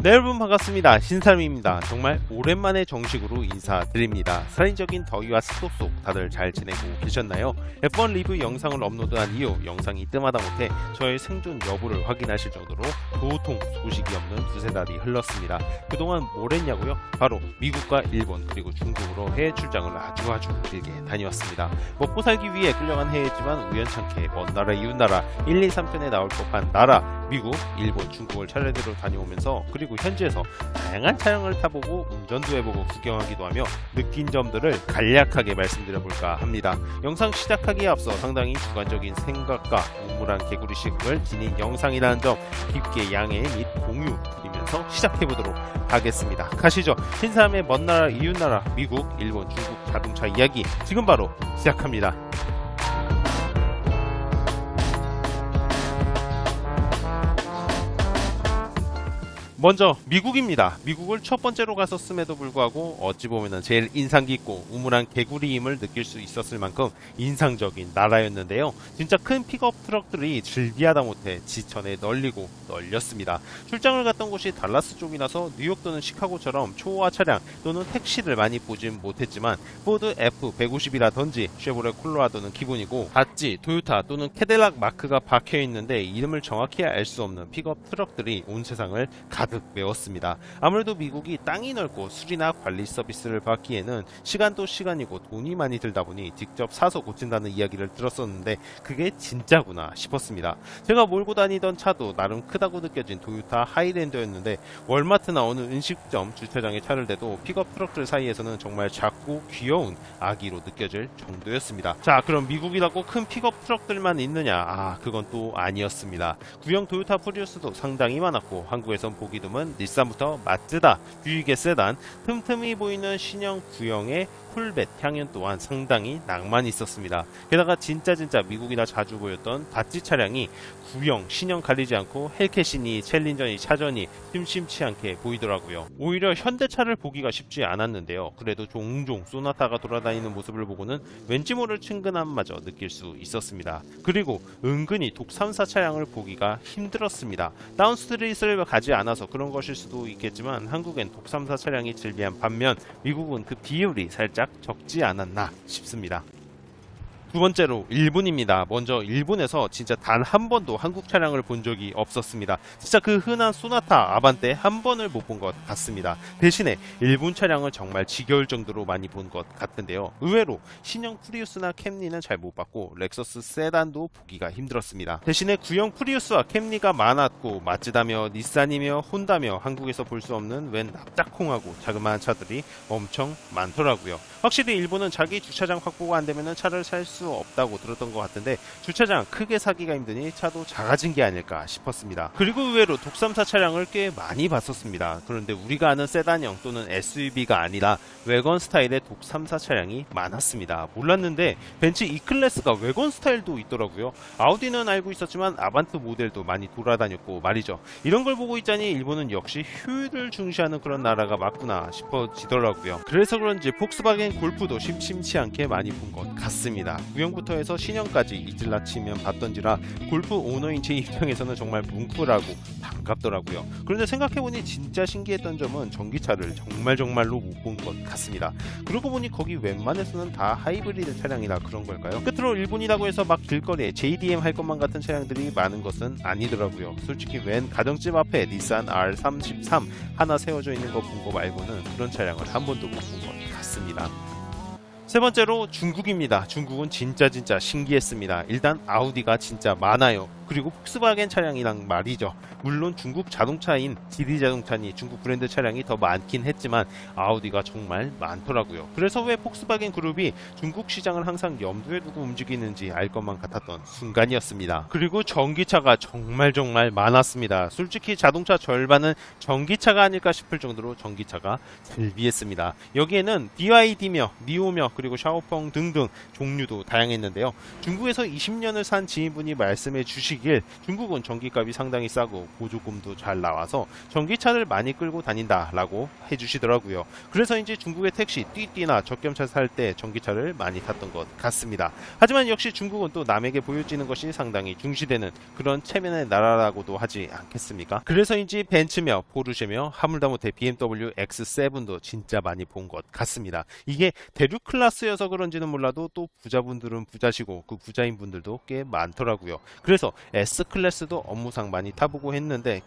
네, 여러분 반갑습니다. 신사람입니다. 정말 오랜만에 정식으로 인사드립니다. 살인적인 더위와 습도 속 다들 잘 지내고 계셨나요? F1 리뷰 영상을 업로드한 이후 영상이 뜸하다 못해 저의 생존 여부를 확인하실 정도로 도통 소식이 없는 두세 달이 흘렀습니다. 그동안 뭘 했냐고요? 바로 미국과 일본 그리고 중국으로 해외 출장을 아주 길게 다녀왔습니다. 먹고 살기 위해 끌려간 해외지만 우연찮게 먼 나라 이웃 나라 1, 2, 3편에 나올 법한 나라 미국, 일본, 중국을 차례대로 다녀오면서 그리고 현지에서 다양한 차량을 타보고 운전도 해보고 구경하기도 하며 느낀 점들을 간략하게 말씀드려볼까 합니다. 영상 시작하기에 앞서 상당히 주관적인 생각과 우물한 개구리식을 지닌 영상이라는 점 깊게 양해 및 공유 드리면서 시작해보도록 하겠습니다. 가시죠. 신사람의 먼 나라 이웃 나라 미국, 일본, 중국 자동차 이야기 지금 바로 시작합니다. 먼저 미국입니다. 미국을 첫 번째로 갔었음에도 불구하고 어찌 보면 제일 인상 깊고 우물한 개구리임을 느낄 수 있었을 만큼 인상적인 나라였는데요. 진짜 큰 픽업 트럭들이 즐비하다 못해 지천에 널리고 널렸습니다. 출장을 갔던 곳이 달라스 쪽이라서 뉴욕 또는 시카고처럼 초호화 차량 또는 택시를 많이 보진 못했지만 포드 F150이라든지 쉐보레 콜로라도는 기본이고 다찌, 토요타 또는 캐딜락 마크가 박혀있는데 이름을 정확히 알 수 없는 픽업 트럭들이 온 세상을 가득 메웠습니다. 아무래도 미국이 땅이 넓고 수리나 관리 서비스를 받기에는 시간도 시간이고 돈이 많이 들다 보니 직접 사서 고친다는 이야기를 들었었는데 그게 진짜구나 싶었습니다. 제가 몰고 다니던 차도 나름 크다고 느껴진 토요타 하이랜더였는데 월마트나 어느 음식점 주차장에 차를 대도 픽업 트럭들 사이에서는 정말 작고 귀여운 아기로 느껴질 정도였습니다. 자, 그럼 미국이라고 큰 픽업 트럭들만 있느냐? 그건 또 아니었습니다. 구형 토요타 프리우스도 상당히 많았고 한국에선 보기 드문 닛산부터 마츠다, 뷰이게 세단, 틈틈이 보이는 신형 구형의 풀벳 향연 또한 상당히 낭만이 있었습니다. 게다가 진짜 미국이나 자주 보였던 다찌 차량이 구형, 신형 가리지 않고 헬켓이니 챌린저니 차저니 심심치 않게 보이더라고요. 오히려 현대차를 보기가 쉽지 않았는데요. 그래도 종종 소나타가 돌아다니는 모습을 보고는 왠지 모를 친근함마저 느낄 수 있었습니다. 그리고 은근히 독삼사 차량을 보기가 힘들었습니다. 다운스트리트를 가지 않아서 그런 것일 수도 있겠지만 한국엔 독삼사 차량이 즐비한 반면 미국은 그 비율이 살짝 적지 않았나 싶습니다. 두 번째로 일본입니다. 먼저 일본에서 진짜 단 한 번도 한국 차량을 본 적이 없었습니다. 진짜 그 흔한 소나타, 아반떼 한 번을 못 본 것 같습니다. 대신에 일본 차량을 정말 지겨울 정도로 많이 본 것 같은데요. 의외로 신형 프리우스나 캠리는 잘 못 봤고 렉서스 세단도 보기가 힘들었습니다. 대신에 구형 프리우스와 캠리가 많았고 마츠다며 닛산이며 혼다며 한국에서 볼 수 없는 웬 납작콩하고 자그마한 차들이 엄청 많더라고요. 확실히 일본은 자기 주차장 확보가 안 되면 차를 살 수 없다고 들었던 것 같은데 주차장 크게 사기가 힘드니 차도 작아진 게 아닐까 싶었습니다. 그리고 의외로 독삼사 차량을 꽤 많이 봤었습니다. 그런데 우리가 아는 세단형 또는 SUV가 아니라 외건 스타일의 독삼사 차량이 많았습니다. 몰랐는데 벤츠 E클래스가 외건 스타일도 있더라고요. 아우디는 알고 있었지만 아반트 모델도 많이 돌아다녔고 말이죠. 이런 걸 보고 있자니 일본은 역시 효율을 중시하는 그런 나라가 맞구나 싶어지더라고요. 그래서 그런지 폭스바겐 골프도 심심치 않게 많이 본 것 같습니다. 구형부터 해서 신형까지 이틀라치면 봤던지라 골프 오너인 제 입장에서는 정말 뭉클하고 반갑더라고요. 그런데 생각해보니 진짜 신기했던 점은 전기차를 정말로 못 본 것 같습니다. 그러고 보니 거기 웬만해서는 다 하이브리드 차량이라 그런 걸까요? 끝으로 일본이라고 해서 막 길거리에 JDM 할 것만 같은 차량들이 많은 것은 아니더라고요. 솔직히 웬 가정집 앞에 닛산 R33 하나 세워져 있는 거 본 거 말고는 그런 차량을 한 번도 못 본 것 같습니다. 세 번째로 중국입니다. 중국은 진짜 신기했습니다. 일단 아우디가 진짜 많아요. 그리고 폭스바겐 차량이랑 말이죠. 물론 중국 자동차인 GD 자동차니 중국 브랜드 차량이 더 많긴 했지만 아우디가 정말 많더라고요. 그래서 왜 폭스바겐 그룹이 중국 시장을 항상 염두에 두고 움직이는지 알 것만 같았던 순간이었습니다. 그리고 전기차가 정말 많았습니다. 솔직히 자동차 절반은 전기차가 아닐까 싶을 정도로 전기차가 즐비했습니다. 여기에는 BYD며 니오며 그리고 샤오펑 등등 종류도 다양했는데요. 중국에서 20년을 산 지인분이 말씀해 주시기 보시길 중국은 전기값이 상당히 싸고 보조금도 잘 나와서 전기차를 많이 끌고 다닌다라고 해주시더라고요. 그래서인지 중국의 택시 띠띠나 적gem차 살 때 전기차를 많이 탔던 것 같습니다. 하지만 역시 중국은 또 남에게 보여지는 것이 상당히 중시되는 그런 체면의 나라라고도 하지 않겠습니까? 그래서인지 벤츠며 포르쉐며 하물다못해 BMW X7도 진짜 많이 본 것 같습니다. 이게 대륙 클래스여서 그런지는 몰라도 또 부자분들은 부자시고 그 부자인 분들도 꽤 많더라고요. 그래서 S클래스도 업무상 많이 타보고 했는데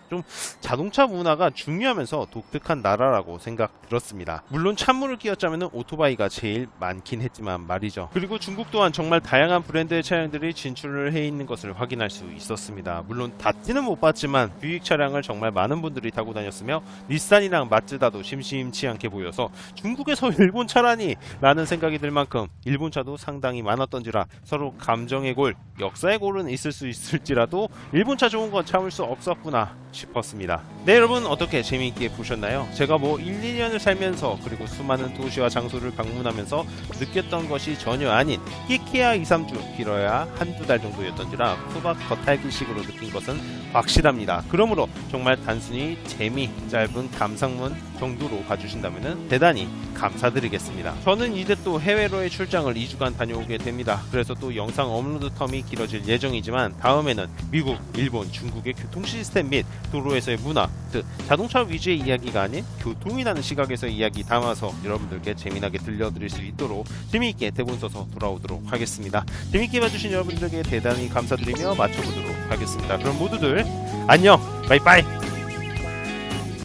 좀 자동차 문화가 중요하면서 독특한 나라라고 생각 들었습니다. 물론 찬물을 끼얹자면 오토바이가 제일 많긴 했지만 말이죠. 그리고 중국 또한 정말 다양한 브랜드의 차량들이 진출을 해 있는 것을 확인할 수 있었습니다. 물론 닿지는 못 봤지만 뷰익 차량을 정말 많은 분들이 타고 다녔으며 닛산이랑 마츠다도 심심치 않게 보여서 중국에서 일본 차라니 라는 생각이 들 만큼 일본 차도 상당히 많았던지라 서로 감정의 골, 역사의 골은 있을 수 있을지라도 일본 차 좋은 건 참을 수 없었구나 싶었습니다. 네, 여러분 어떻게 재미있게 보셨나요? 제가 뭐 1, 2년을 살면서 그리고 수많은 도시와 장소를 방문하면서 느꼈던 것이 전혀 아닌 끼케야 2, 3주 길어야 한두 달 정도였던지라 후박 겉핥기식으로 느낀 것은 확실합니다. 그러므로 정말 단순히 재미, 짧은 감상문 정도로 봐주신다면 대단히 감사드리겠습니다. 저는 이제 또 해외로의 출장을 2주간 다녀오게 됩니다. 그래서 또 영상 업로드 텀이 길어질 예정이지만 다음에는 미국, 일본, 중국의 교통 시스템 및 도로에서의 문화, 즉 자동차 위주의 이야기가 아닌 교통이라는 시각에서의 이야기 담아서 여러분들께 재미나게 들려드릴 수 있도록 재미있게 대본 써서 돌아오도록 하겠습니다. 재미있게 봐주신 여러분들에게 대단히 감사드리며 마쳐보도록 하겠습니다. 그럼 모두들 안녕, 바이바이.